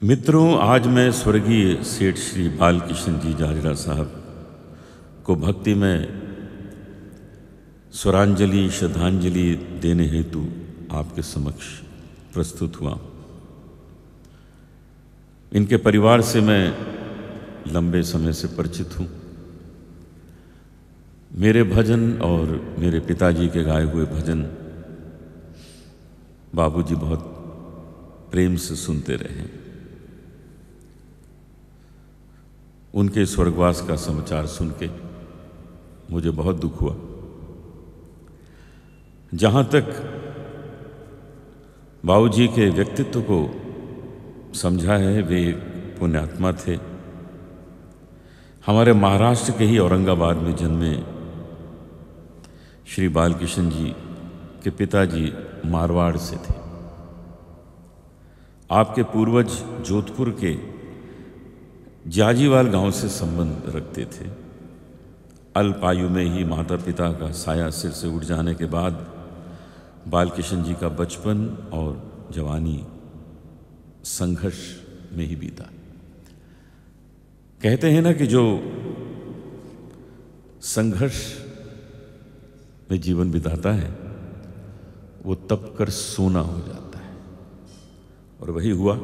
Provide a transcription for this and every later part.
मित्रों, आज मैं स्वर्गीय सेठ श्री बालकृष्ण जी जाजरा साहब को भक्ति में स्वरांजलि श्रद्धांजलि देने हेतु आपके समक्ष प्रस्तुत हुआ। इनके परिवार से मैं लंबे समय से परिचित हूँ। मेरे भजन और मेरे पिताजी के गाए हुए भजन बाबूजी बहुत प्रेम से सुनते रहे। उनके स्वर्गवास का समाचार सुन के मुझे बहुत दुख हुआ। जहाँ तक बाबूजी के व्यक्तित्व को समझा है, वे पुण्यात्मा थे। हमारे महाराष्ट्र के ही औरंगाबाद में जन्मे श्री बालकृष्ण जी के पिताजी मारवाड़ से थे। आपके पूर्वज जोधपुर के जाजीवाल गांव से संबंध रखते थे। अल्प आयु में ही माता पिता का साया सिर से उठ जाने के बाद बालकृष्ण जी का बचपन और जवानी संघर्ष में ही बीता। कहते हैं ना कि जो संघर्ष में जीवन बिताता है वो तप कर सोना हो जाता है। और वही हुआ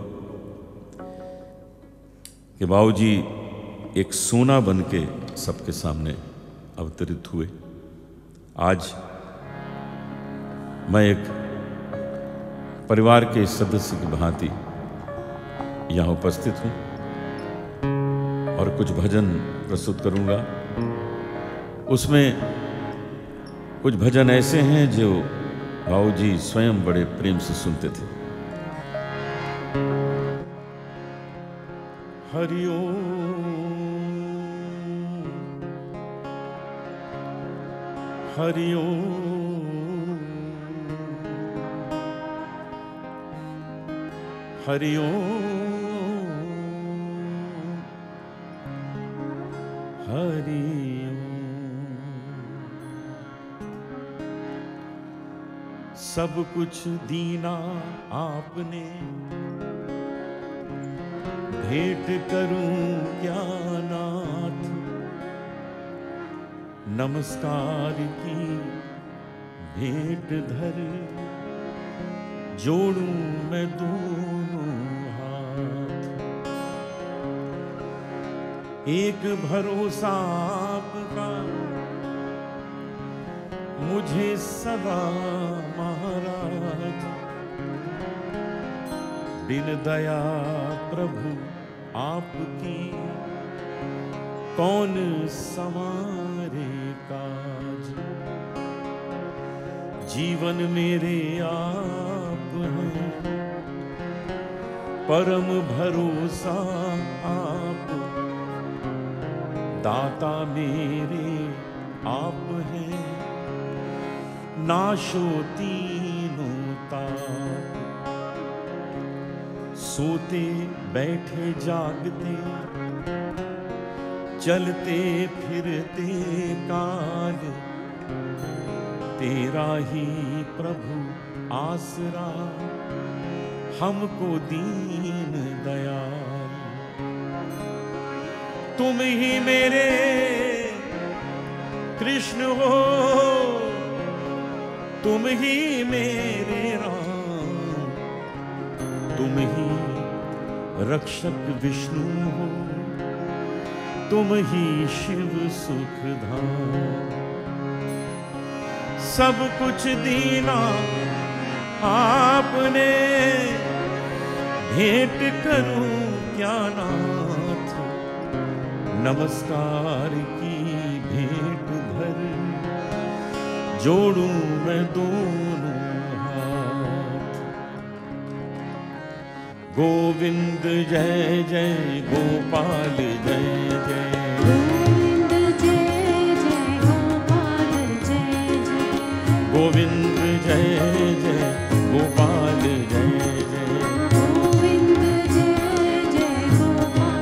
कि बाबूजी एक सोना बन के सबके सामने अवतरित हुए। आज मैं एक परिवार के सदस्य की भांति यहाँ उपस्थित हूँ और कुछ भजन प्रस्तुत करूँगा। उसमें कुछ भजन ऐसे हैं जो बाबूजी स्वयं बड़े प्रेम से सुनते थे। हरि ओम हरि ओम हरि ओम हरि ओम। सब कुछ दीना आपने, भेंट करूं क्या नाथ। नमस्कार की भेंट धर, जोड़ूं मैं दोनों हाथ। एक भरोसा आपका मुझे सदा महाराज। बिन दया प्रभु आपकी कौन संवारे काज। जीवन मेरे आप हैं, परम भरोसा आप। दाता मेरे आप हैं, नाशो तीनों ताप। सोते बैठे जागते, चलते फिरते काल। तेरा ही प्रभु आसरा, हमको दीन दयाल। तुम ही मेरे कृष्ण हो, तुम ही मेरे राम। तुम ही रक्षक विष्णु हो, तुम ही शिव सुखधाम। सब कुछ दीना आपने, भेंट करूं क्या नाथ। नमस्कार की भेंट धर, जोड़ूं मैं दोनों हाथ। गोविंद जय जय गोपाल जय जय। गोविंद जय जय गोपाल जय जय। गोविंद जय जय गोपाल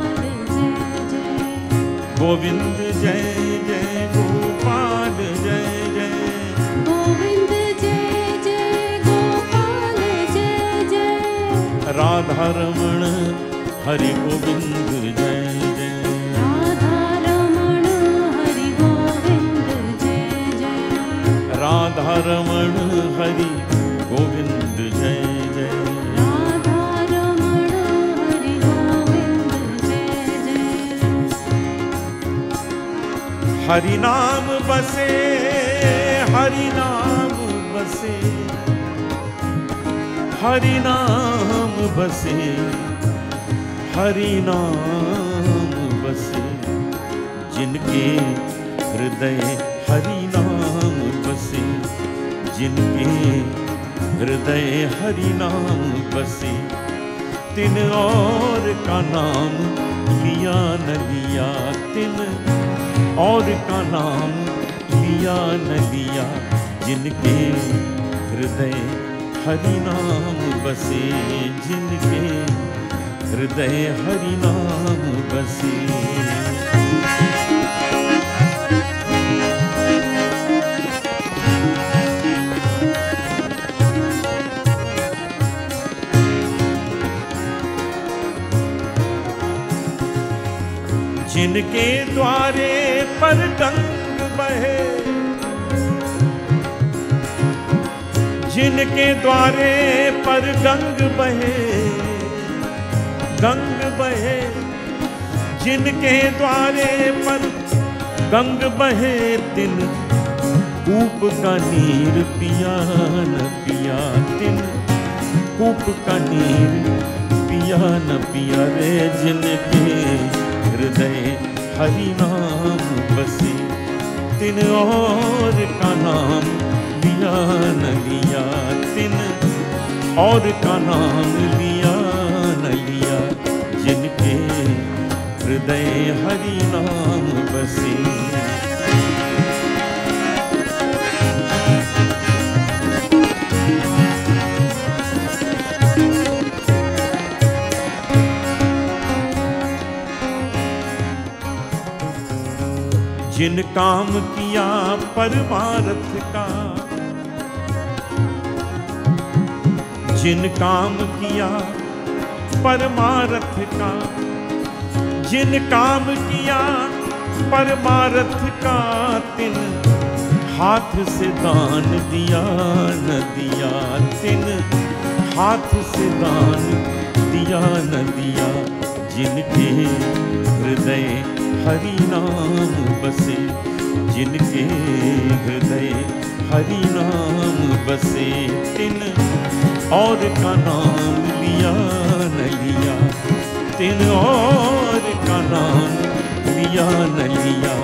जय जय। गोविंद जय जय गोपाल जय जय। राधा रमण हरि गोविंद जय जय। राधा रमण हरि गोविंद जय जय। राधा रमण हरि गोविंद जय जय। राधा रमण हरि गोविंद जय जय। हरि नाम बसे, हरि नाम बसे, हरि नाम बसे, हरि नाम बसे, जिनके हृदय हरि नाम बसे, जिनके हृदय हरि नाम बसे, तिन और का नाम लिया न लिया, तिन और का नाम लिया न लिया, जिनके हृदय हरि नाम बसे, जिनके हृदय हरि नाम बसे। जिनके द्वारे पर गंग बहे, जिनके द्वारे पर गंग बहे, गंग बहे, जिनके द्वारे पर गंग बहे, तिन कूप का नीर पिया न पिया, तिन कूप का नीर पिया न पिया रे, जिनके हृदय हरि नाम बसे, तिन और का नाम लिया न लिया, तिन और का नाम लिया न लिया, जिनके हृदय हरि नाम बसे। जिन काम किया परमार्थ का, जिन काम किया परमार्थ का, जिन काम किया परमार्थ का, तिन हाथ से दान दिया न दिया, तिन हाथ से दान दिया न दिया, जिनके हृदय हरि नाम बसे, जिनके हृदय हरि नाम बसे, तिन और का नाम लिया न लिया, तिन और का नाम लिया न लिया,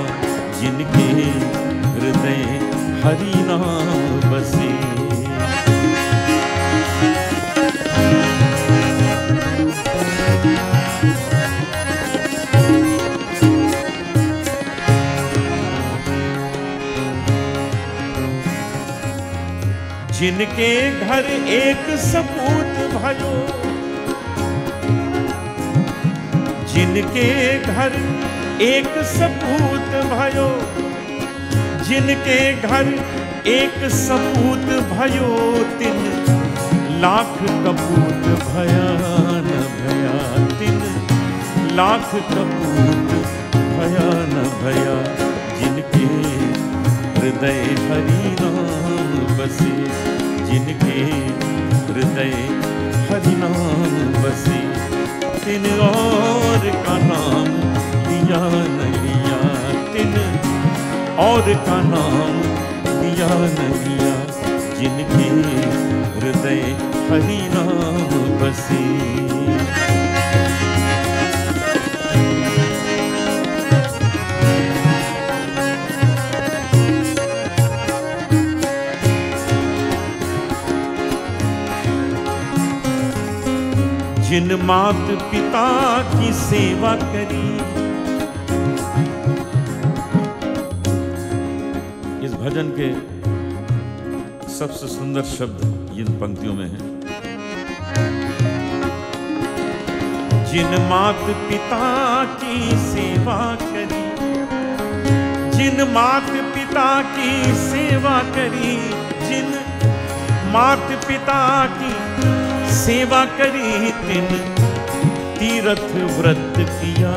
जिनके हृदय हरि नाम बसे। जिनके घर एक सपूत भयो, जिनके घर एक सपूत भयो, जिनके घर एक सपूत भयो, तिन लाख कपूत भया न भया, तिन लाख कपूत भया न भया, जिनके हृदय हरि नाम बसे, जिनके हृदय हरि नाम बसे, तिन और का नाम लिया न लिया, तिन और का नाम लिया न लिया, जिनके हृदय हरि नाम बसे। जिन मात पिता की सेवा करी, इस भजन के सबसे सुंदर शब्द इन पंक्तियों में हैं। जिन मात पिता की सेवा करी, जिन मात पिता की सेवा करी, जिन मात पिता की सेवा करी, तिन तीरथ व्रत किया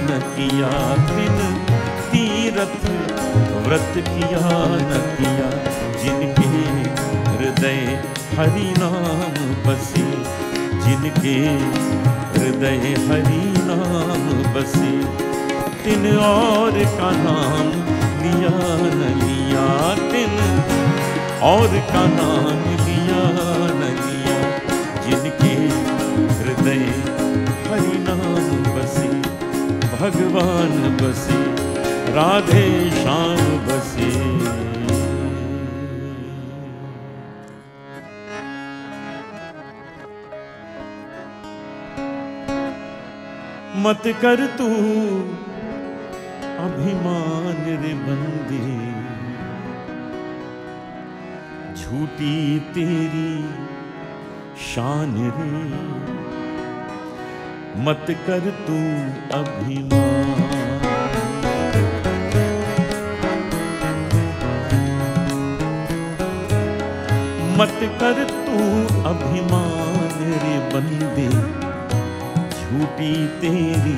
न किया, तिन तीरथ व्रत किया न किया, जिनके हृदय हरि नाम बसे, जिनके हृदय हरि नाम बसे, तिन और का नाम लिया न लिया, तिन और का नाम लिया न लिया, जिनके हृदय हरि नाम बसे, भगवान बसे, राधे श्याम बसे। मत कर तू अभिमान रे बंदे, झूठी तेरी शान रे, मत कर तू अभिमान। मत कर तू अभिमान रे बंदे, झूठी तेरी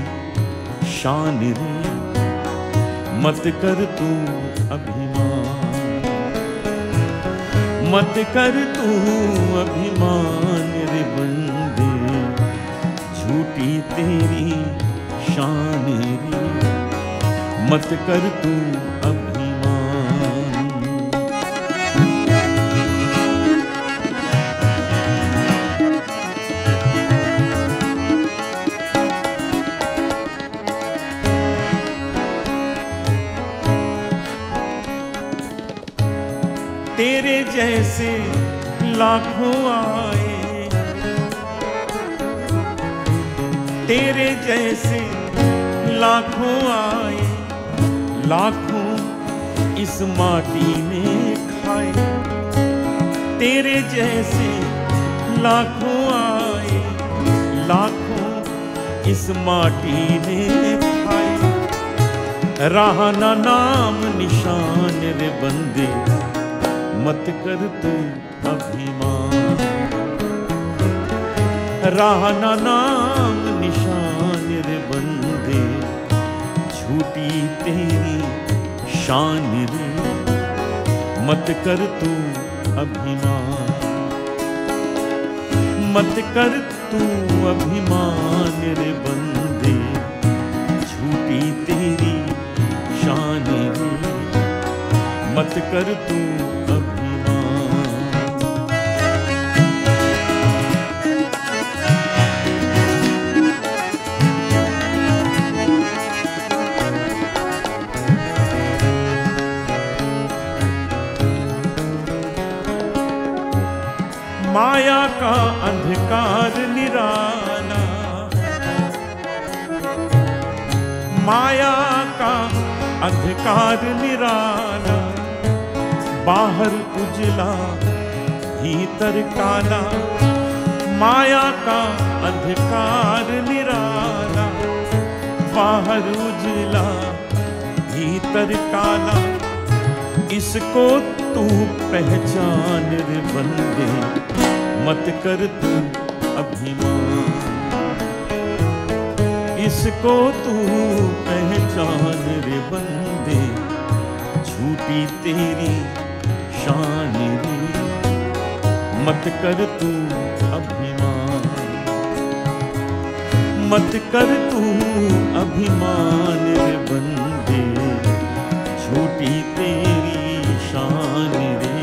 शान रे, मत कर तू अभिमान। मत कर तू अभिमान रे बंदे, झूठी तेरी शान रे, मत कर तू अभिमान। तेरे जैसे लाखों आए, तेरे जैसे लाखों आए, लाखों इस माटी ने खाए, तेरे जैसे लाखों आए, लाखों इस माटी ने खाए, रहा ना नाम निशान रे बंदे, मत कर तू अभिमान। रहा ना नाम निशान रे बंदे, झूठी तेरी शान रे, मत कर तू अभिमान। मत कर तू अभिमान रे बंदे, झूठी तेरी शान रे, मत कर तू अभिमान। माया का अंधकार निराला, माया का अंधकार निराला, बाहर उजला भीतर काला, माया का अंधकार निराला, बाहर उजला भीतर काला, इसको तू पहचान रे बंदे, मत कर तू अभिमान। इसको तू पहचान रे बंदे, झूठी तेरी शान रे, मत कर तू अभिमान। मत कर तू अभिमान रे बंदे, झूठी तेरी शान रे,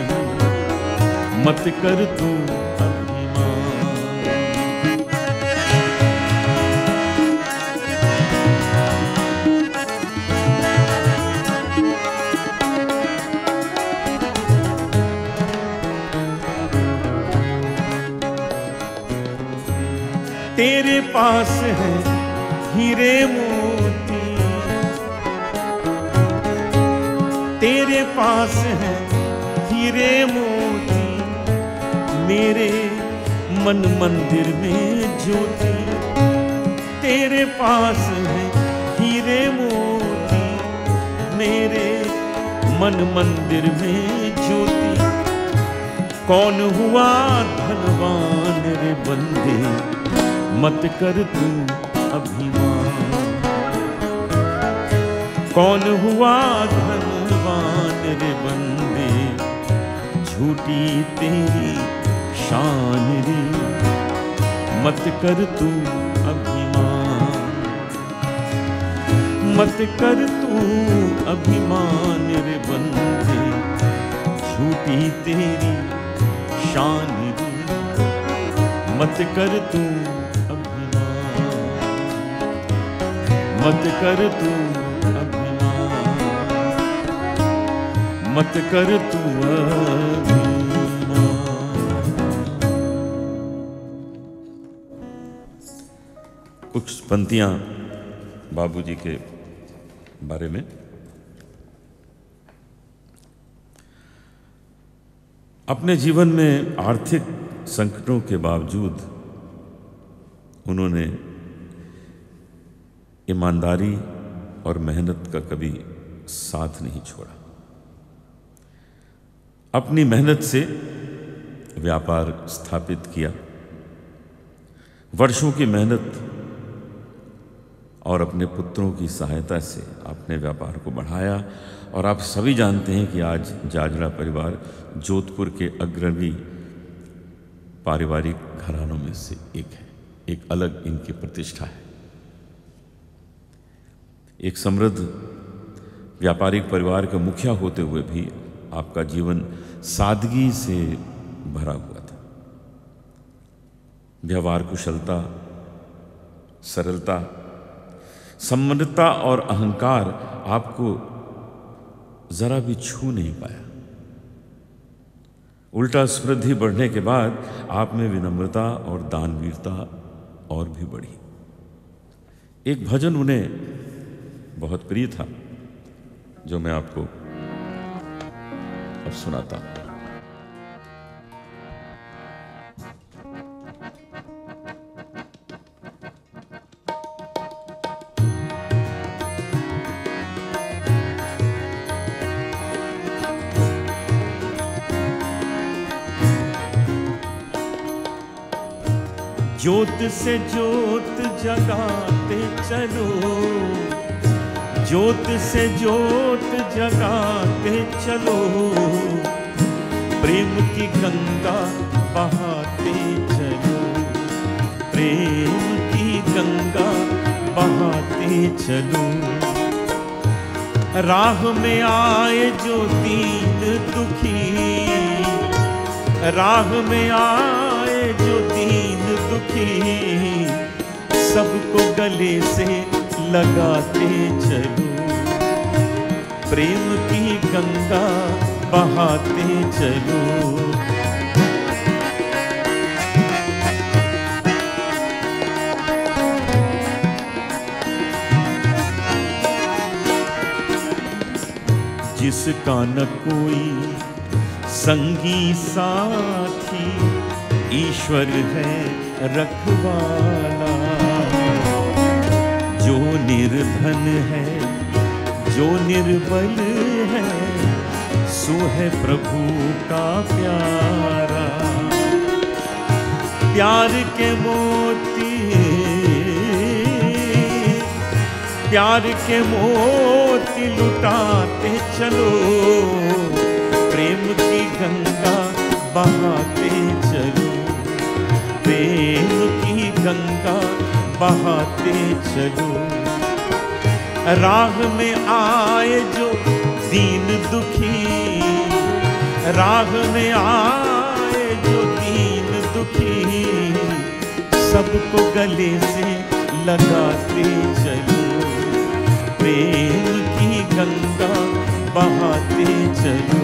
मत कर तू अभिमान। तेरे पास है हीरे मोती, तेरे पास है हीरे मोती, मेरे मन मंदिर में ज्योति, तेरे पास है हीरे मोती, मेरे मन मंदिर में ज्योति, कौन हुआ धनवान रे बंदे, मत कर तू अभिमान। कौन हुआ धनवान रे बंदे, झूठी तेरी शान रे, मत कर तू अभिमान। मत कर तू अभिमान रे बंदे, झूठी तेरी शान रे, मत कर तू अभिमान। मत कर तू अभिमान, मत कर तू अभिमान। कुछ पंक्तियां बाबूजी के बारे में। अपने जीवन में आर्थिक संकटों के बावजूद उन्होंने ईमानदारी और मेहनत का कभी साथ नहीं छोड़ा। अपनी मेहनत से व्यापार स्थापित किया, वर्षों की मेहनत और अपने पुत्रों की सहायता से अपने व्यापार को बढ़ाया। और आप सभी जानते हैं कि आज जाजड़ा परिवार जोधपुर के अग्रणी पारिवारिक घरानों में से एक है। एक अलग इनकी प्रतिष्ठा है। एक समृद्ध व्यापारिक परिवार के मुखिया होते हुए भी आपका जीवन सादगी से भरा हुआ था। व्यवहार कुशलता, सरलता, सम्मानता और अहंकार आपको जरा भी छू नहीं पाया। उल्टा समृद्धि बढ़ने के बाद आप में विनम्रता और दानवीरता और भी बढ़ी। एक भजन उन्हें बहुत प्रिय था जो मैं आपको अब सुनाता हूं। ज्योत से ज्योत जगाते चलो, ज्योत से ज्योत जगाते चलो, प्रेम की गंगा बहाते चलो, प्रेम की गंगा बहाते चलो। राह में आए जो दीन दुखी, राह में आए जो दीन दुखी, सबको गले से लगाते चलो, प्रेम की गंगा बहाते चलो। जिसका न कोई संगी साथी, ईश्वर है रखवाला। जो निर्धन है, जो निर्बल है, सो है प्रभु का प्यारा। प्यार के मोती, प्यार के मोती लुटाते चलो, प्रेम की गंगा बहाते चलो, प्रेम की गंगा बहाते चलो। राह में आए जो दीन दुखी, राह में आए जो दीन दुखी, सबको गले से लगाते चलो, प्रेम की गंगा बहाते चलो।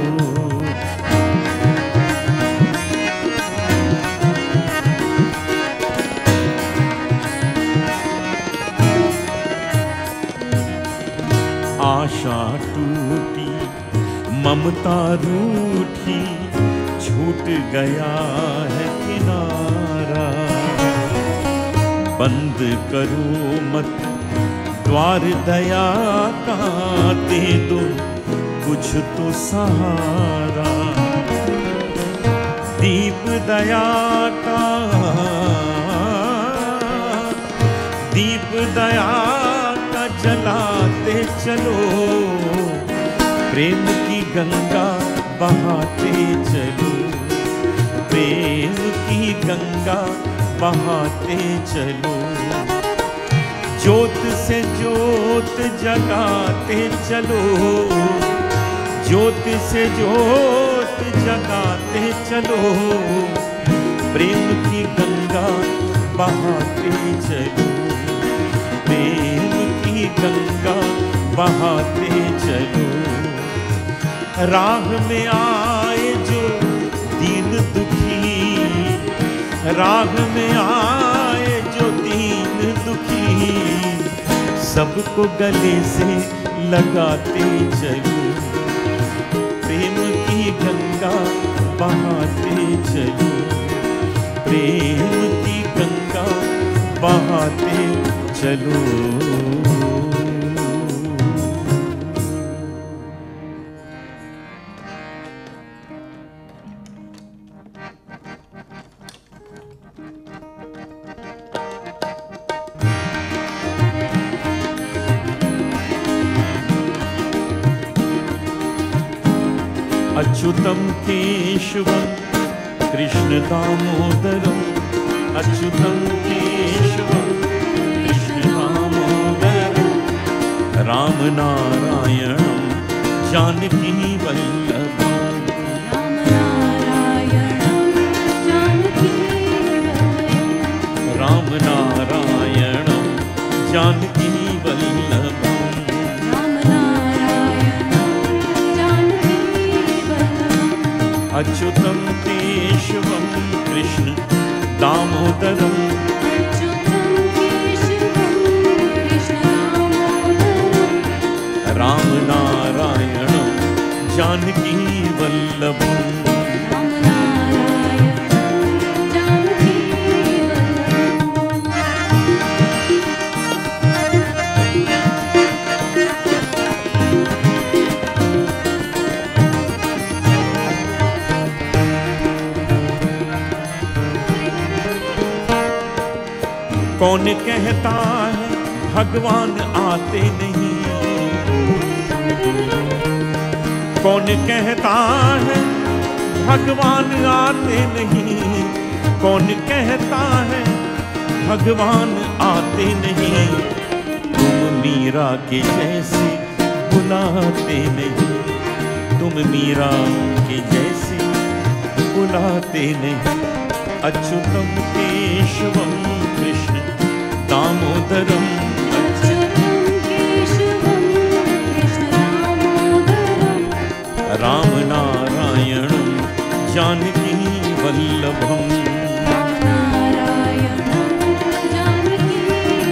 आशा टूटी, ममता रूठी, छूट गया है किनारा। बंद करो मत द्वार दया का, दे दो कुछ तो सहारा। दीप दया का दया का जलाते चलो, प्रेम की गंगा बहाते चलो, प्रेम की गंगा बहाते चलो। ज्योत से ज्योत जगाते चलो, ज्योत से ज्योत जगाते चलो, प्रेम की गंगा बहाते चलो, प्रेम की गंगा बहाते चलो। राह में आए जो दीन दुखी, राह में आए जो दीन दुखी, सबको गले से लगाते चलो, प्रेम की गंगा बहाते चलो, प्रेम की गंगा बहाते चलो। अच्युतम केशवम कृष्ण दामोदरम, अच्युतम केशवम कृष्ण दामोदरम, राम नारायणम जानकी वल्लभम, राम नारायणं जानकी वल्लभं, राम नारायणम जानकी वल्लभम। राम नारायणं जानकी वल्लभं, अच्युतम केशवम कृष्ण दामोदरम, अच्युतं केशवं कृष्ण दामोदरं, राम नारायणम जानकी वल्लभम। राम नारायणं जानकी वल्लभं। कौन कहता है भगवान आते नहीं, कौन कहता है भगवान आते नहीं, कौन कहता है भगवान आते नहीं। तुम मीरा के जैसे बुलाते नहीं, तुम मीरा के जैसे बुलाते नहीं। अच्युतम केशवम कृष्ण दामोदरम, अच्युतं केशवं कृष्ण दामोदरं, राम नारायणं जानकी वल्लभम। राम नारायणं जानकी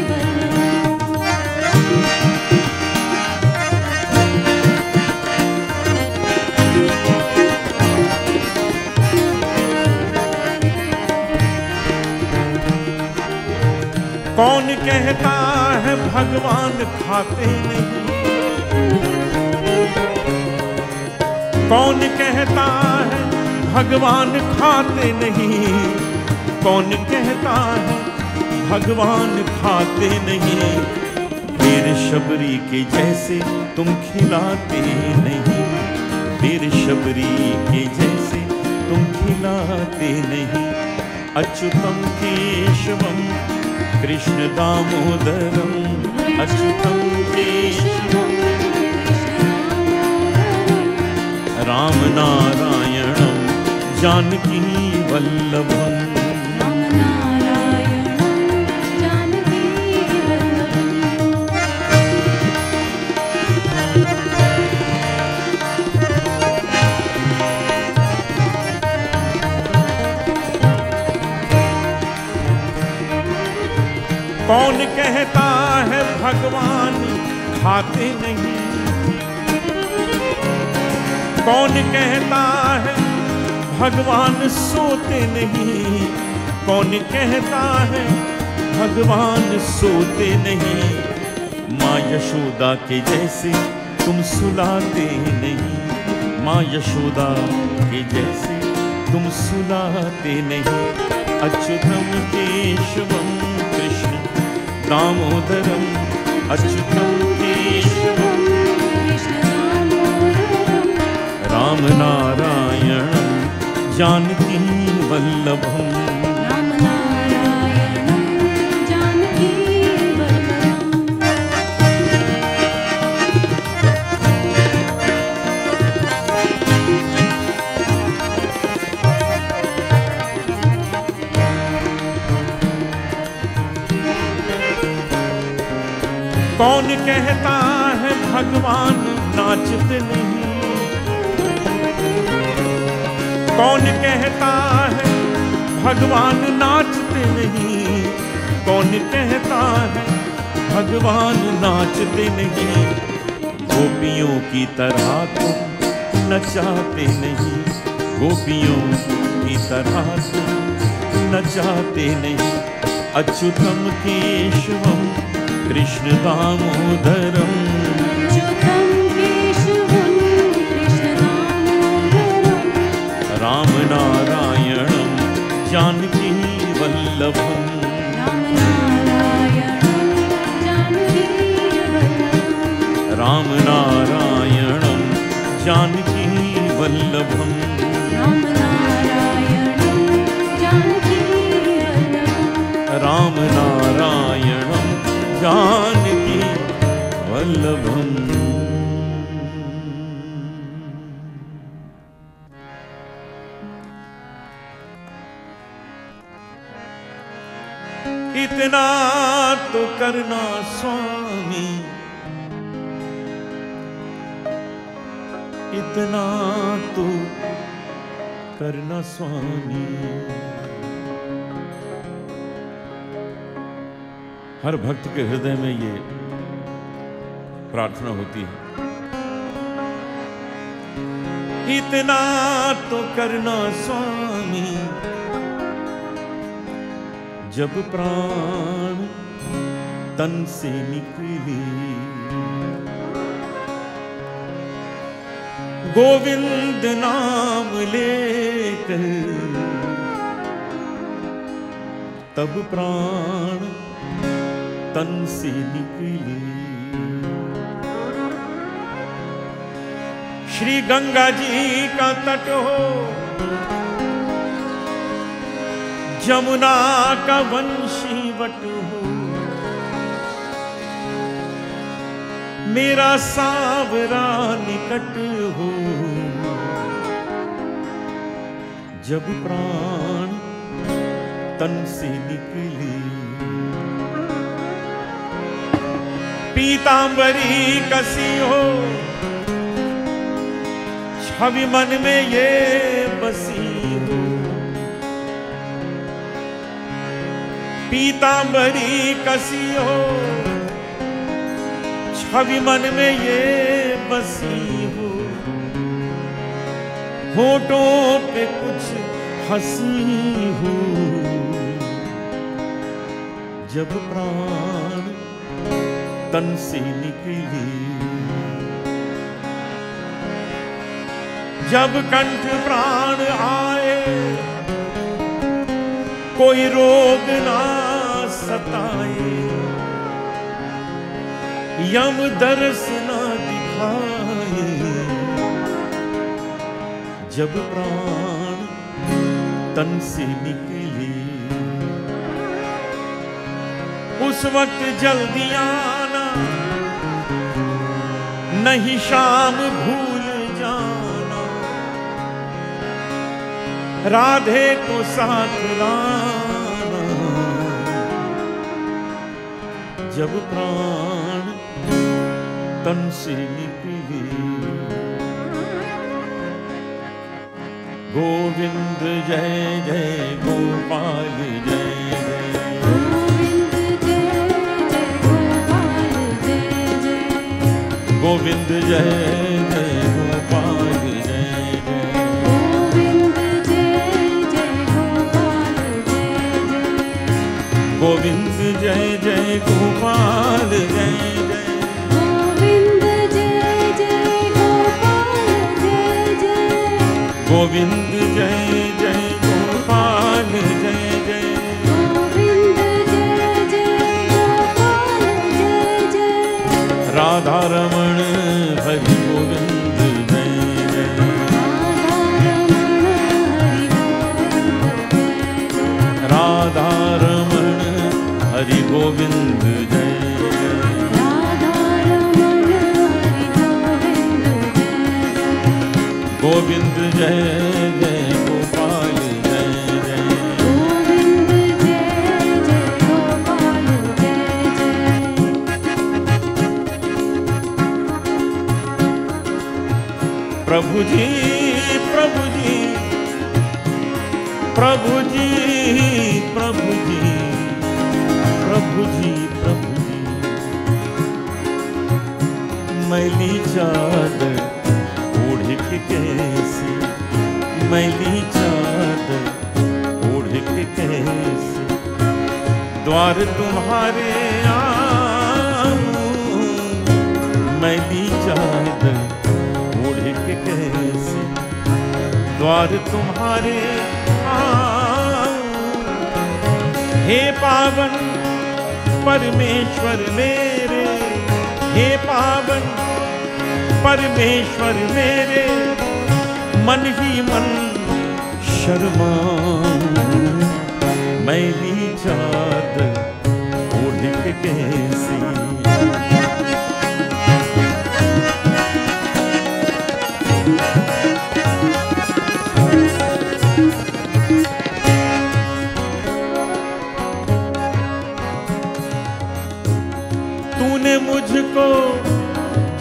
वल्लभं। कौन कहता है भगवान खाते नहीं, कौन कहता है भगवान खाते नहीं, कौन कहता है भगवान खाते नहीं। वीर शबरी के जैसे तुम खिलाते नहीं, वीर शबरी के जैसे तुम खिलाते नहीं। अच्युतम केशवम कृष्ण दामोदरम, अच्युतम केशवम राम नारायणं जानकी वल्लभम। राम नारायणं जानकी वल्लभं। कौन कहता है भगवान खाते नहीं, कौन कहता है भगवान सोते नहीं, कौन कहता है भगवान सोते नहीं। माँ यशोदा के जैसे तुम सुलाते नहीं, माँ यशोदा के जैसे तुम सुलाते नहीं। अच्युतम केशवम कृष्ण दामोदरम अच्युतम केशवम राम नारायणम जानकी वल्लभम कौन कहता है भगवान नाचते नहीं, कौन कहता है भगवान नाचते नहीं, कौन कहता है भगवान नाचते नहीं। गोपियों की तरह तुम नचाते नहीं, गोपियों की तरह तुम नचाते नहीं। अच्युतम केशवम कृष्ण दामोदरम राम नारायणम जानकी वल्लभम राम नारायणम जानकी वल्लभम राम नारायणम जानकी वल्लभम। इतना तो करना स्वामी, इतना तो करना स्वामी। हर भक्त के हृदय में ये प्रार्थना होती है, इतना तो करना स्वामी, जब प्राण तन से निकले। गोविंद नाम लेकर तब प्राण तन से निकले। श्री गंगा जी का तट हो, जमुना का वंशी वट हो, मेरा सावरा निकट हो, जब प्राण तन से निकले। पीतांबरी कसी हो, छवि मन में ये बसी हो। पीतांबरी कसी हो, छवि मन में ये बसी हो। होठों पे कुछ हंसी हो, जब प्राण तन से निकले। जब कंठ प्राण आए, कोई रोग ना सताए, यम दर्श ना दिखाए। जब प्राण तन से निकले, उस वक्त जल्दी आना, नहीं शाम भूल जाना। राधे को साथ लाना, जब प्राण तन से निकले। गोविंद जय जय गोपाल जय जय, गोविंद जय जय गोपाल जय जय, गोविंद जय जय गोपाल जय जय, गोविंद जय जय गोपाल जय जय, गोविंद जय जय गोपाल राधा रमण हरि गोविंद जय जय। राधा रमण हरि गोविंद जय जय। राधा रमण हरि गोविंद जय जय। गोविंद जय जय गोपाल जय जय। गोविंद जय जय गोपाल जय जय। प्रभु जी प्रभु जी प्रभु जी प्रभु जी प्रभु जी प्रभु जी। मैली चादर ओढ़ के कैसी, मैली चादर ओढ़ के कैसी द्वार तुम्हारे आऊं। मैली चादर ओढ़ के कैसी द्वार तुम्हारे आऊं। हे पावन परमेश्वर मेरे, हे पावन परमेश्वर मेरे, मन ही मन शर्माऊं। मैली चादर ओढ़ के कैसी। तूने मुझको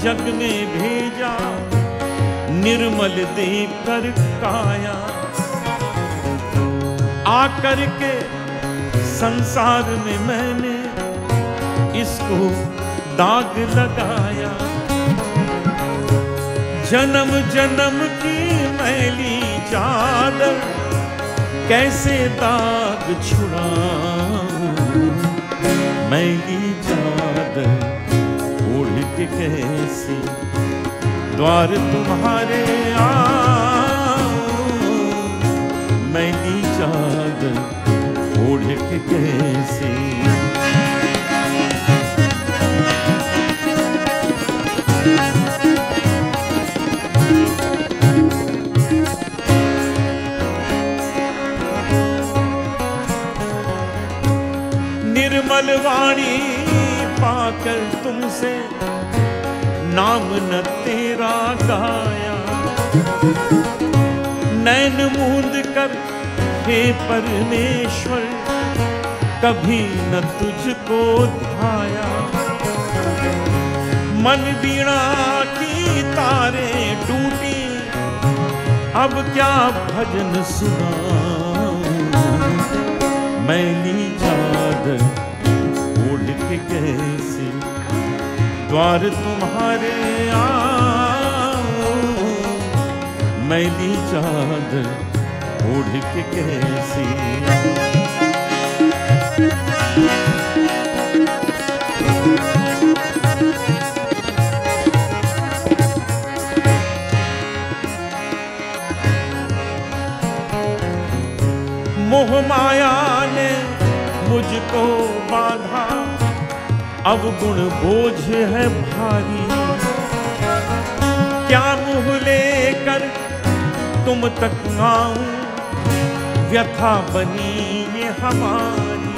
जग में भेजा, निर्मल देख कर काया। आकर के संसार में मैंने इसको दाग लगाया। जन्म जन्म की मैली चादर कैसे दाग छुड़ाऊं। मैली चादर ओढ़ के कैसी द्वार तुम्हारे आऊं। मैली चादर ओढ़ के कैसी। निर्मल वाणी पाकर तुमसे नाम न तेरा गाया। नैन मूंद कर हे परमेश्वर कभी न तुझको ध्याया। मन वीणा की तारे टूटी, अब क्या भजन सुनाऊं। मैली चादर ओढ़ के कैसी द्वार तुम्हारे आऊं। मैली चादर ओढ़ के कैसी। मोह माया ने मुझको बांधा, अब गुण बोझ है भारी। क्या मुँह लेकर तुम तक आऊं, व्यथा बनी ये हमारी।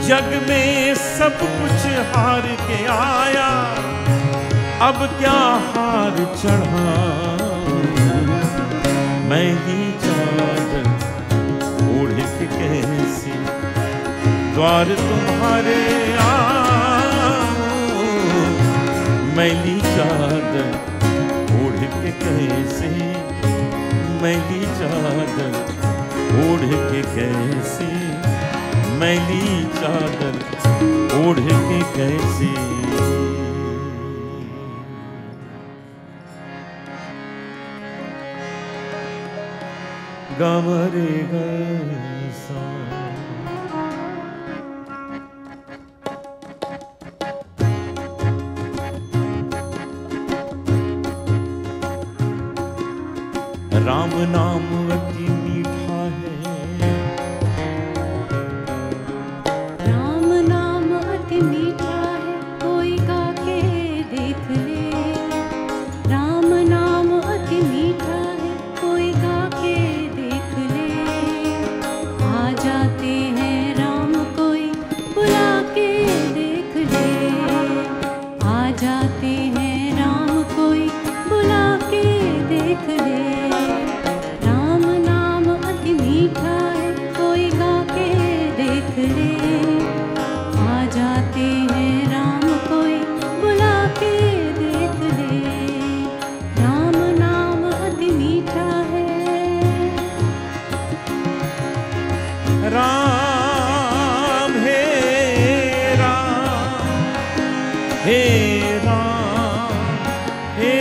जग में सब कुछ हार के आया, अब क्या हार चढ़ाऊं। मैली चादर ओढ़ के कैसी द्वार तुम्हारे आऊं। मैली चादर ओढ़ के कैसी, मैली चादर ओढ़ के कैसी, मैली चादर ओढ़ के कैसी। गमरे सा राम नाम अति मीठा है, राम नाम अति मीठा है, कोई ले। आ जाते हैं राम कोई बुला के देख ले। राम नाम अति मीठा है। राम हे राम हे राम हे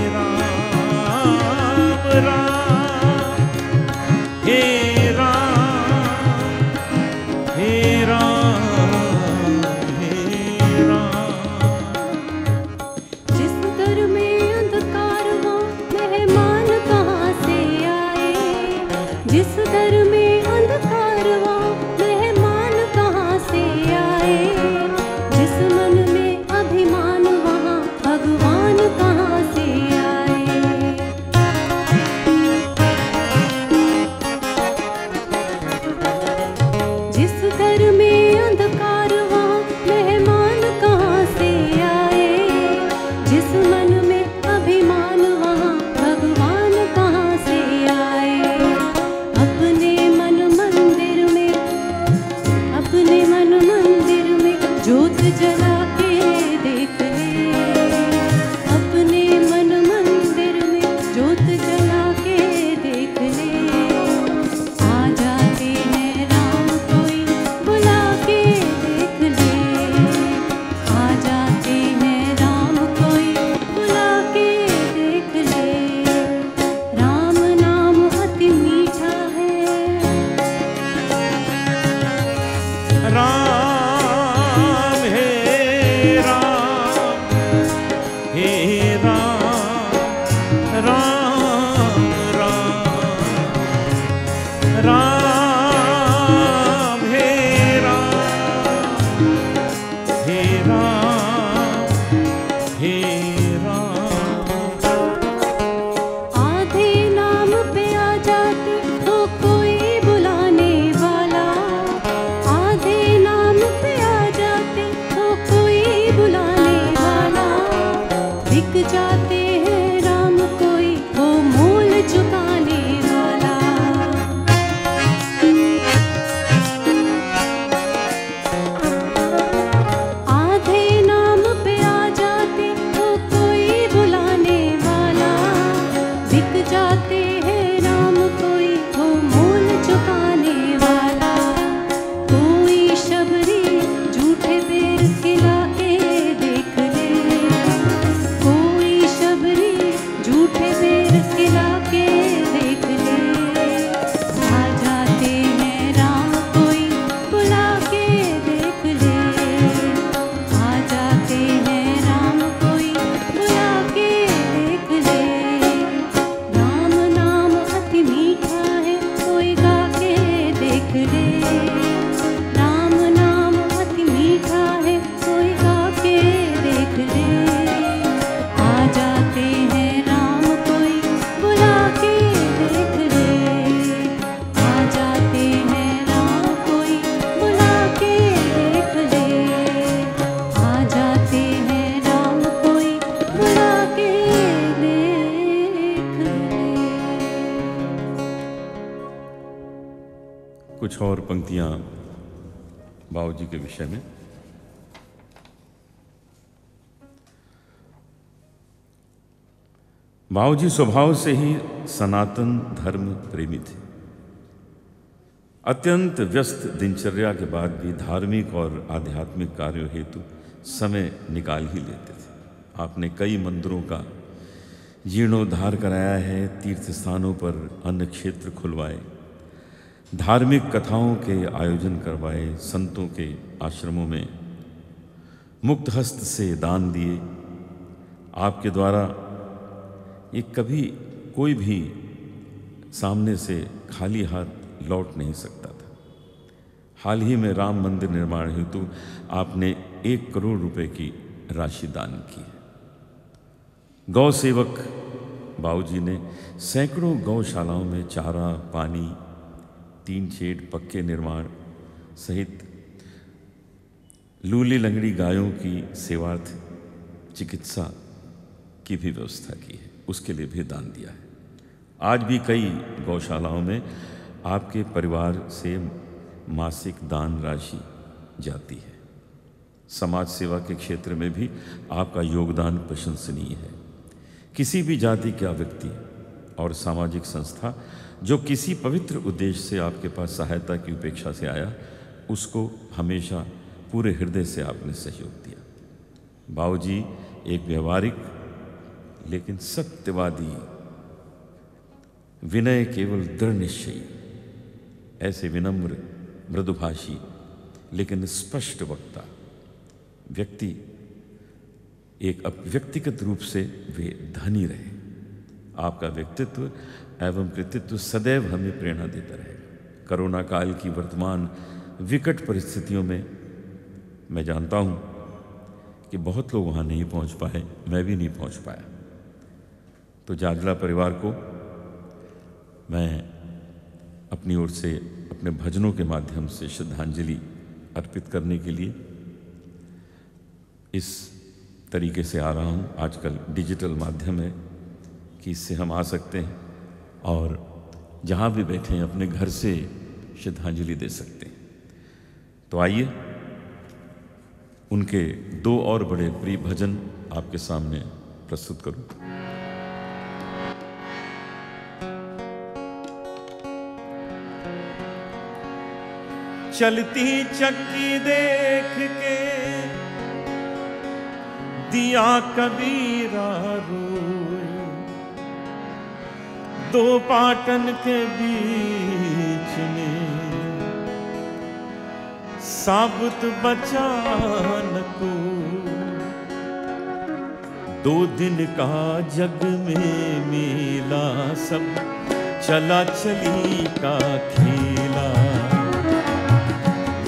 राम राम हे राम हे राम हे राम। जिस घर में अंधकार हो मेहमान कहाँ से आए। जिस घर में अंधकार हो मेहमान कहाँ से आए। जिस मन में अभिमान वहाँ भगवान कहाँ से आए। जिस घर में अंधकार वहाँ मेहमान कहाँ से आए। जिस मन में अभिमान वहाँ भगवान कहाँ से आए। अपने मन मंदिर में ज्योत जला के देख ले। अपने मन मंदिर में ज्योत जला के देख ले। आ जाते हैं राम कोई बुला के देख ले। आ जाते हैं राम कोई बुला के देख ले। राम नाम अति मीठा है। राम हे राम हे राम राम राम राम हे राम हे राम हे राम। आधे नाम पे आ जाते हो कोई बुलाने वाला। आधे नाम पे आ जाते हो कोई बुलाने वाला। बिक जाते हैं राम कोई वो मोल चुकाने वाला। आधे नाम पे आ जाते हो कोई बुलाने वाला। बिक जाते हैं राम कोई वो मोल चुकाने वाला। कोई शबरी झूठे बेर खिला के देख ले। कोई शबरी झूठे बेर खिला के देख ले। आ जाते हैं राम कोई बुला के देख ले। आ जाते हैं राम कोई बुला के देख ले। राम नाम अति मीठा है कोई गा के देख ले। राम नाम अति मीठा है कोई गा के देख ले। आ जाते हैं राम कोई बुला के देख ले। आ जाते हैं राम कोई बुला के देख ले। आ जाते हैं राम कोई बुला के देख ले। कुछ और पंक्तियां बाबूजी के विषय में। बाबूजी स्वभाव से ही सनातन धर्म प्रेमी थे। अत्यंत व्यस्त दिनचर्या के बाद भी धार्मिक और आध्यात्मिक कार्यों हेतु समय निकाल ही लेते थे। आपने कई मंदिरों का जीर्णोद्धार कराया है, तीर्थ स्थानों पर अन्न क्षेत्र खुलवाए, धार्मिक कथाओं के आयोजन करवाए, संतों के आश्रमों में मुक्त हस्त से दान दिए। आपके द्वारा ये कभी कोई भी सामने से खाली हाथ लौट नहीं सकता था। हाल ही में राम मंदिर निर्माण हेतु आपने 1 करोड़ रुपए की राशि दान की है। गौ सेवक बाबूजी ने सैकड़ों गौशालाओं में चारा, पानी, 3 शेड पक्के निर्माण सहित लूली लंगड़ी गायों की सेवार्थ चिकित्सा की भी व्यवस्था की है, उसके लिए भी दान दिया है। आज भी कई गौशालाओं में आपके परिवार से मासिक दान राशि जाती है। समाज सेवा के क्षेत्र में भी आपका योगदान प्रशंसनीय है। किसी भी जाति का व्यक्ति और सामाजिक संस्था जो किसी पवित्र उद्देश्य से आपके पास सहायता की उपेक्षा से आया, उसको हमेशा पूरे हृदय से आपने सहयोग दिया। बाबूजी एक व्यवहारिक लेकिन सत्यवादी, विनय केवल दृढ़ निश्चयी, ऐसे विनम्र, मृदुभाषी लेकिन स्पष्ट वक्ता व्यक्ति, एक व्यक्तिगत रूप से वे धनी रहे। आपका व्यक्तित्व एवं कृतित्व सदैव हमें प्रेरणा देता रहेगा। कोरोना काल की वर्तमान विकट परिस्थितियों में मैं जानता हूं कि बहुत लोग वहां नहीं पहुंच पाए, मैं भी नहीं पहुंच पाया। तो जाजला परिवार को मैं अपनी ओर से अपने भजनों के माध्यम से श्रद्धांजलि अर्पित करने के लिए इस तरीके से आ रहा हूं। आजकल डिजिटल माध्यम है कि इससे हम आ सकते हैं और जहां भी बैठे हैं अपने घर से श्रद्धांजलि दे सकते हैं। तो आइए उनके दो और बड़े प्रिय भजन आपके सामने प्रस्तुत करूं। चलती चक्की देख के दिया कबीरा रोए, दो पाटन के बीच में साबुत बचा न को। दो दिन का जग में मेला, सब चला चली का खेला।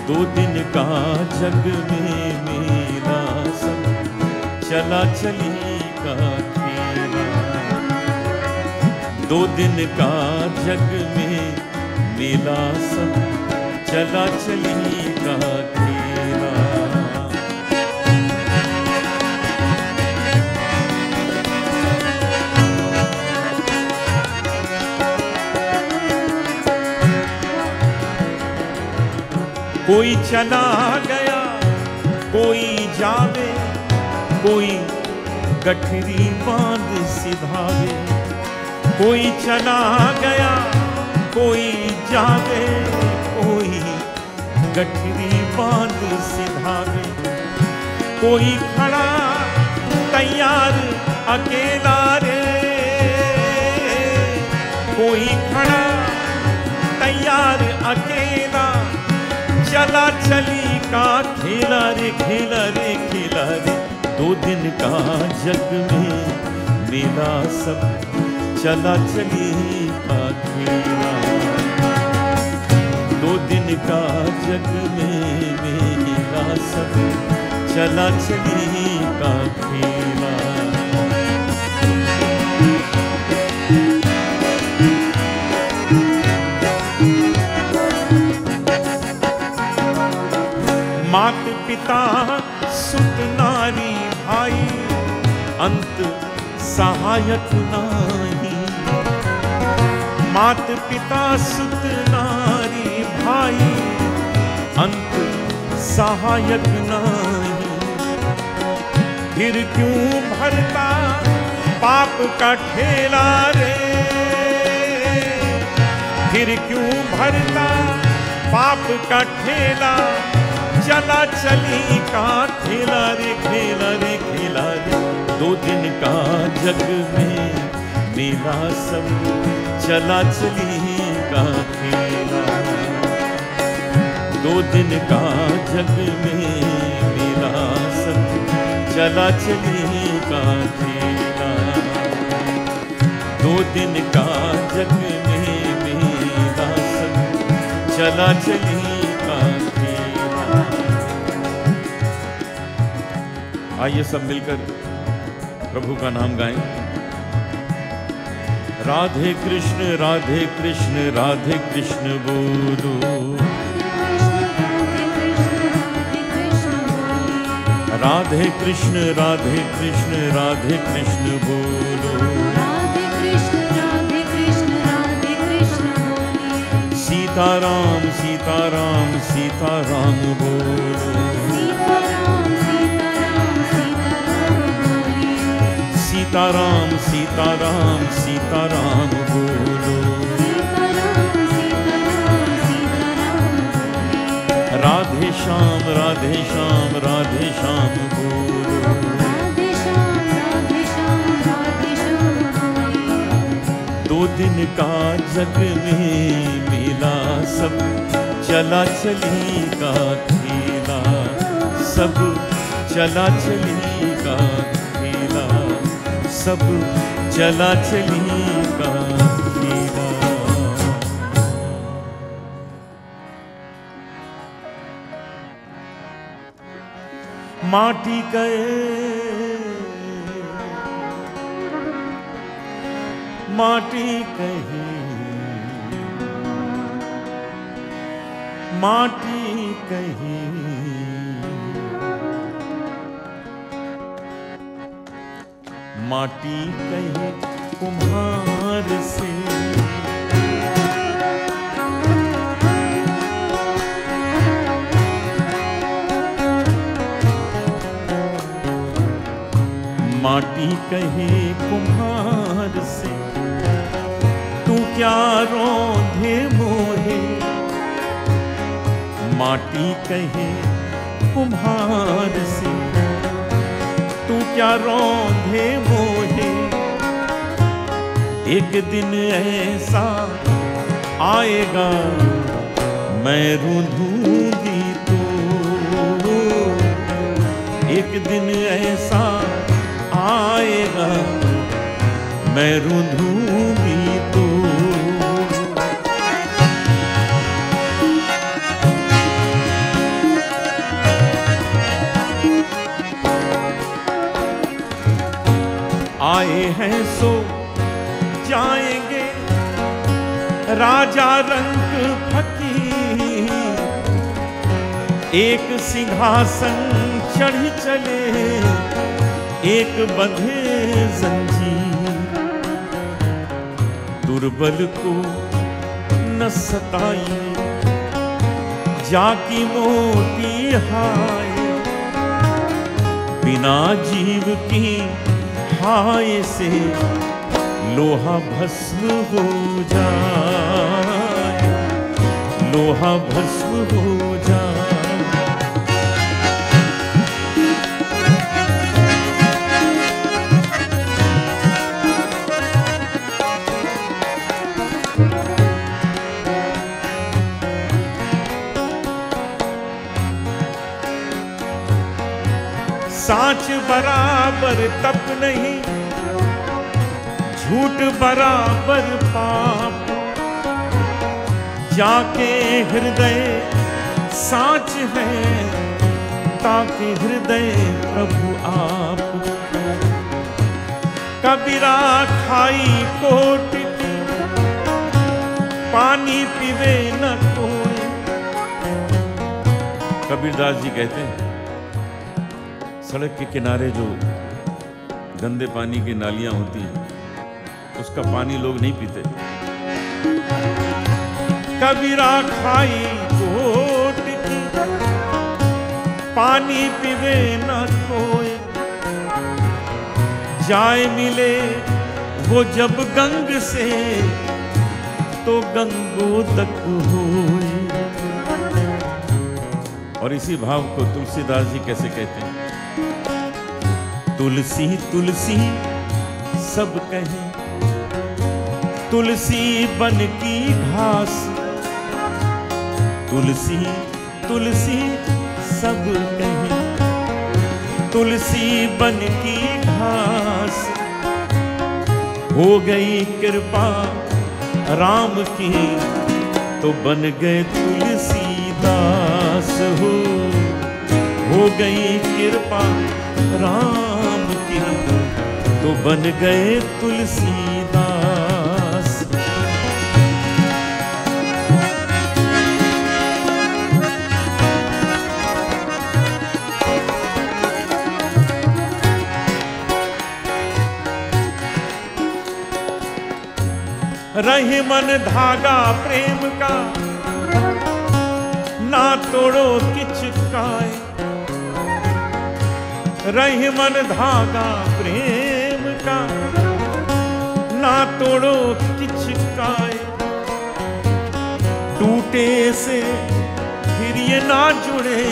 दो दिन का जग में मेला, सब चला चली का खेला। दो दिन का जग में मेला, सब चला चली का खेला। कोई चला गया, कोई जावे, कोई गठरी बांध सिधावे। कोई चला गया, कोई जावे, कोई गठरी बांध सिधावे। कोई खड़ा तैयार अकेला रे, कोई खड़ा तैयार अकेला। चला चली का खेला रे, खेला रे, खेला रे। दो दिन का जग में मेला, सब चला चली का खेला। दो दिन का जग में मेला, सब चला चली का खेला। मात पिता सुत नारी भाई, अंत सहायक नाही। मात पिता सुत नारी भाई, अंत सहायक नाही। फिर क्यों भरता पाप का ठेला रे, फिर क्यों भरता पाप का ठेला। चला चली का खेला रे, खेला रे, खेला रे। दो दिन का जग में मेला, सब चला चली का खेला। दो दिन का जग में मेला, सब चला चली का खेला। दो दिन का जग में मेला, सब चला चली का खेला। आइए सब मिलकर प्रभु का नाम गाएं। राधे कृष्ण राधे कृष्ण राधे कृष्ण बोलो। राधे कृष्ण राधे कृष्ण राधे कृष्ण बोलो। राधे कृष्ण राधे कृष्ण राधे कृष्ण बोलिए। सीताराम सीताराम सीताराम सीताराम बोलो, सीताराम सीताराम सीताराम बोलिए, सीताराम सीताराम सीताराम बोलो, सीताराम सीताराम सीताराम बोलिए, राधे श्याम राधे श्याम राधे श्याम बोलो, राधे श्याम बोलिए, दो दिन का जग में मेला सब चला चली का खेला, सब चला चली का खेला, सब चला चली का खेला। माटी गए माटी कहे, माटी कहे, माटी कहे कुम्हार से, माटी कहे कुम्हार से, तू क्या रोंधे मोहे, माटी कहे कुम्हार से, तू क्या रोंधे मोहे, एक दिन ऐसा आएगा मैं रूंधूंगी तो, एक दिन ऐसा आएगा मैं रूंधूंगी तो। आए हैं सो जाएंगे राजा रंग फकीर, एक सिंहासन चढ़ चले एक बंधे जंजीर, दुर्बल को न सताइए जाकी मोती हाय, बिना जीव की हाय से लोहा भस्म हो जाए, लोहा भस्म हो जाए। साच बराबर तप नहीं, झूठ बराबर पाप, जाके हृदय साच है ताके हृदय प्रभु आप, कबीरा खाई कोट की पानी पीवे न कोई। कबीरदास जी कहते हैं सड़क के किनारे जो गंदे पानी की नालियां होती हैं उसका पानी लोग नहीं पीते। कबीरा खाई कोट की पानी पीवे न कोई, जाए मिले वो जब गंग से तो गंगोदक होए। और इसी भाव को तुलसीदास जी कैसे कहते हैं, तुलसी तुलसी सब कहें तुलसी बन की घास, तुलसी तुलसी सब कहें तुलसी बन की घास, हो गई कृपा राम की तो बन गए तुलसीदास, हो गई कृपा राम की तो बन गए तुलसीदास। रही मन धागा प्रेम का तोड़ो किच काय, रही मन धागा प्रेम का, ना तोड़ो किच काय। टूटे से फिर ये ना जुड़े,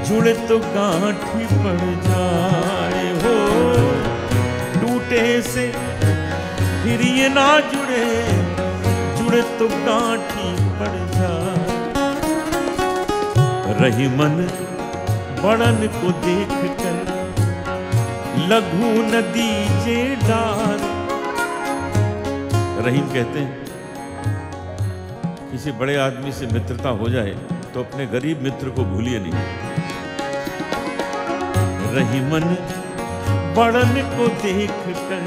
जुड़े तो गांठी पड़ जाए हो। टूटे से फिर ये ना जुड़े, जुड़े तो गांठी पड़ जाए। रही मन बड़न को देख कर, लघु नदी जे डार। रहीम कहते हैं किसी बड़े आदमी से मित्रता हो जाए तो अपने गरीब मित्र को भूलिए नहीं। रही मन बड़न को देख कर,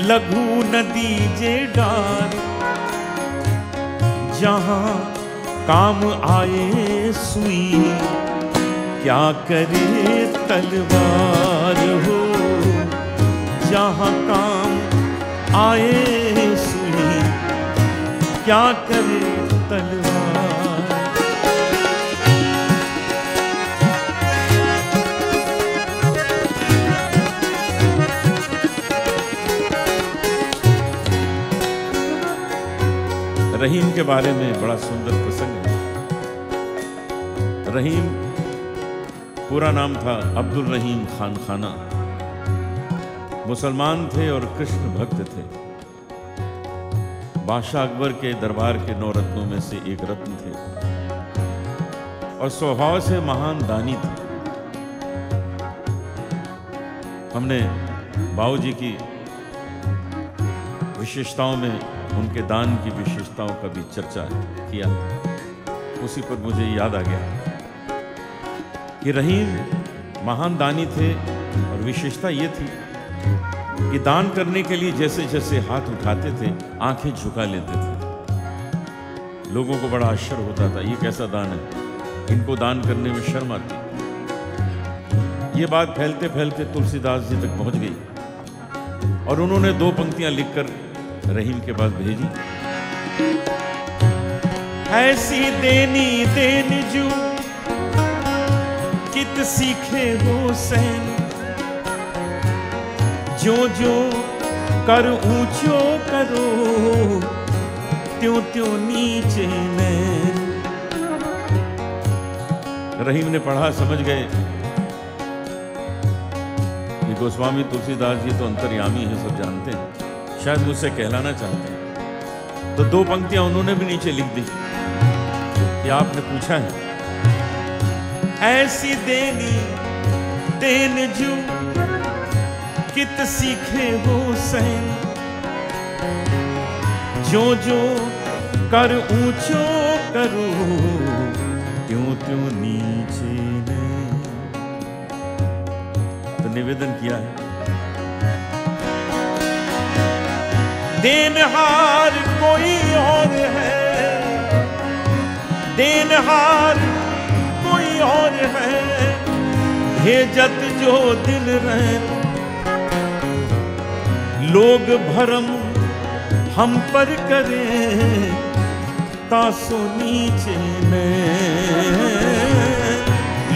लघु नदी जे डार। जहां काम आए सुई, क्या करे तलवार हो। जहां काम आए सुई, क्या करे तलवार। रहीम के बारे में बड़ा सुंदर प्रसंग है। रहीम पूरा नाम था अब्दुल रहीम खान खाना। मुसलमान थे और कृष्ण भक्त थे। बादशाह अकबर के दरबार के 9 रत्नों में से एक रत्न थे और स्वभाव से महान दानी थे। हमने बाबूजी की विशेषताओं में उनके दान की विशेषताओं का भी चर्चा किया। उसी पर मुझे याद आ गया कि रहीम महान दानी थे और विशेषता ये थी कि दान करने के लिए जैसे जैसे हाथ उठाते थे, आंखें झुका लेते थे। लोगों को बड़ा आश्चर्य होता था, ये कैसा दान है, इनको दान करने में शर्म आती। ये बात फैलते फैलते तुलसीदास जी तक पहुंच गई और उन्होंने 2 पंक्तियां लिखकर रहीम के पास भेजी। ऐसी देनी देन जू कित सीखे हो सैन, जो जो कर ऊंचो करो, त्यों त्यों नीचे नैन। रहीम ने पढ़ा, समझ गए कि गोस्वामी तुलसीदास जी तो अंतर्यामी हैं, सब जानते हैं, शायद मुझसे कहलाना चाहते हैं। तो 2 पंक्तियां उन्होंने भी नीचे लिख दी कि आपने पूछा है। ऐसी देनी देन जू कित सीखे हो सैन, जो जो कर ऊंचो करो, त्यों त्यों नीचे नैन। तो निवेदन किया है, देनहार कोई और है, देनहार कोई और है, भेजत जो दिल रैन। लोग भरम हम पर करें, तासो नीचे नैन।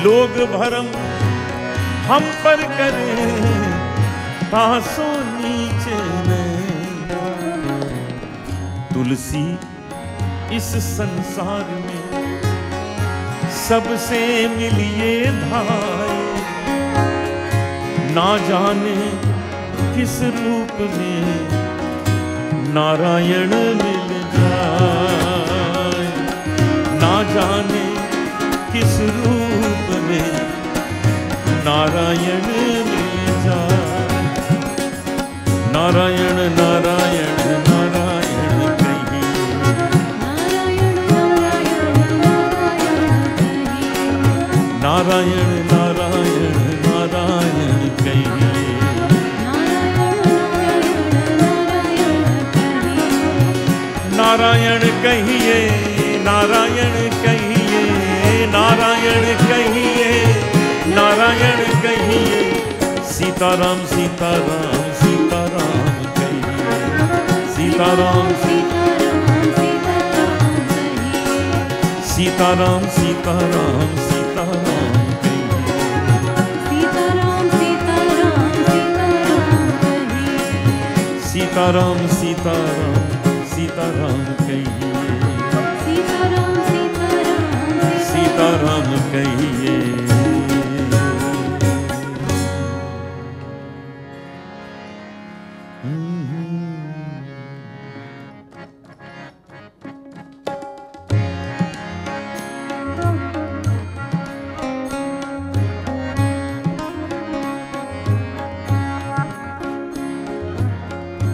लोग भरम हम पर करें, तासो नीचे नैन। तुलसी इस संसार में सबसे मिलिए भाई, ना जाने किस रूप में नारायण मिल जाए। ना जाने किस रूप में नारायण मिल जाए। नारायण नारायण नारायण कहिए, नारायण नारायण नारायण कहिए। नारायण कहिए, नारायण कहिए, नारायण कहिए, नारायण कहिए। सीताराम सीताराम सीताराम कहिए, सीताराम सीताराम सीताराम सीताराम सीताराम सीताराम सीताराम सीताराम कहिए सीताराम सीताराम सीताराम कहिए सीताराम सीताराम सीताराम कहिए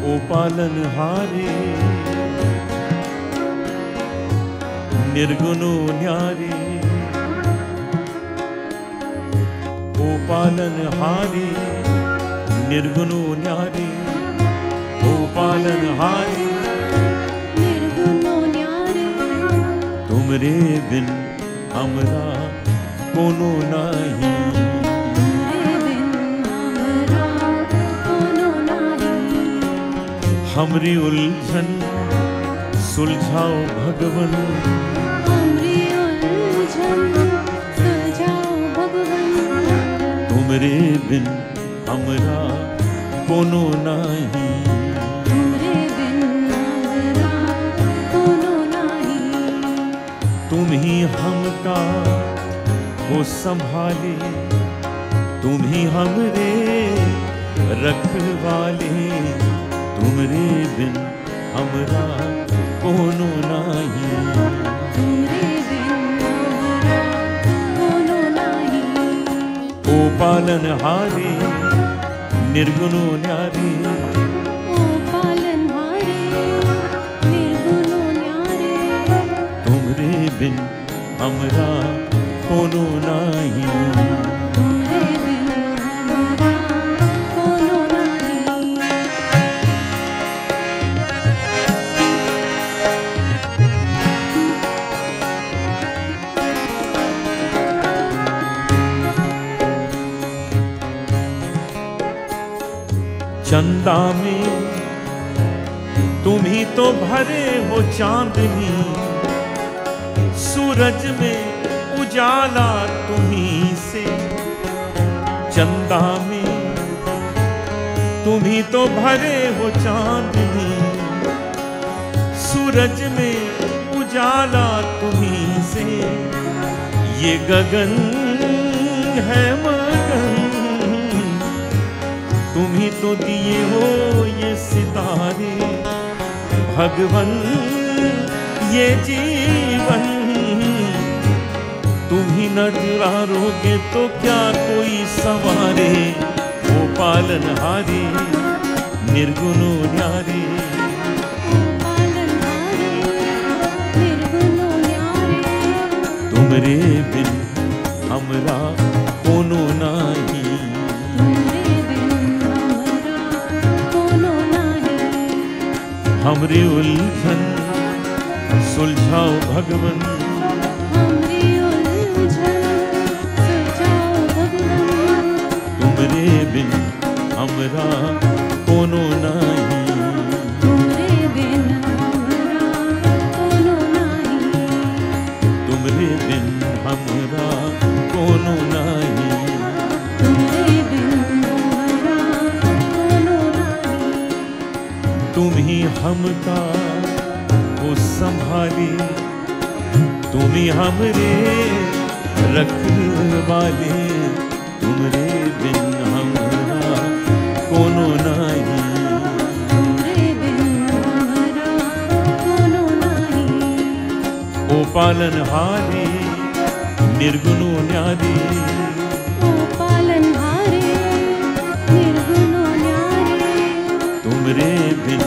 ओ पालनहारे निर्गुणो न्यारे ओ पालनहारे निर्गुणो न्यारे ओ पालनहारे निर्गुणो न्यारे तुमरे बिन हमरा कोनो नाही तुमरे बिन हमरा कोनो नाही हमरी उलझन सुलझाओ भगवन हमरी उलझन सुलझाओ भगवन तुमरे बिन हमरा कोनो नाही तुमरे बिन हमरा कोनो नाही तुम ही हमका वो संभाले तुम ही हमरे रखवाले तुमरे बिन हमरा कोनो नाही तुमरे बिन हमरा कोनो नाही ओ पालनहारे निर्गुणो न्यारे ओ पालनहारे निर्गुणो न्यारे तुमरे बिन हमरा कोनो नाही तुमरे बिन हमरा कोनो नाही चंदा में तुम ही तो भरे हो चांदनी सूरज में उजाला तुम्ही से चंदा में तुम ही तो भरे हो चांदनी सूरज में उजाला तुम्ही से ये गगन है मगन तुम ही तो दिए हो ये सितारे भगवन ये जीवन तुम ही नजरारोगे तो क्या कोई सवारे ओ पालनहारे निर्गुणो न्यारे पालनहारे निर्गुणो न्यारे तुमरे बिन हमरा कोनो नाही तुमरे बिन हमरा कोनो नाही हमरे उलझन सुलझाओ भगवन हमरी उलझन सुलझाओ भगवन तुमरे बिन हमरा कोनो नाही तुमरे बिन हमरा कोनो नाही तुमरे बिन हमरा कोनो नाही तुमरे बिन हमरा कोनो नाही तुम ही हमका वो संभाले तुम ही हमरे रखवाले तुमरे बिन हमरा कोनो नाही तुमरे बिन हमरा कोनो नाही ओ पालनहारे निर्गुणो न्यारे ओ पालनहारे निर्गुणो न्यारे तुमरे बिन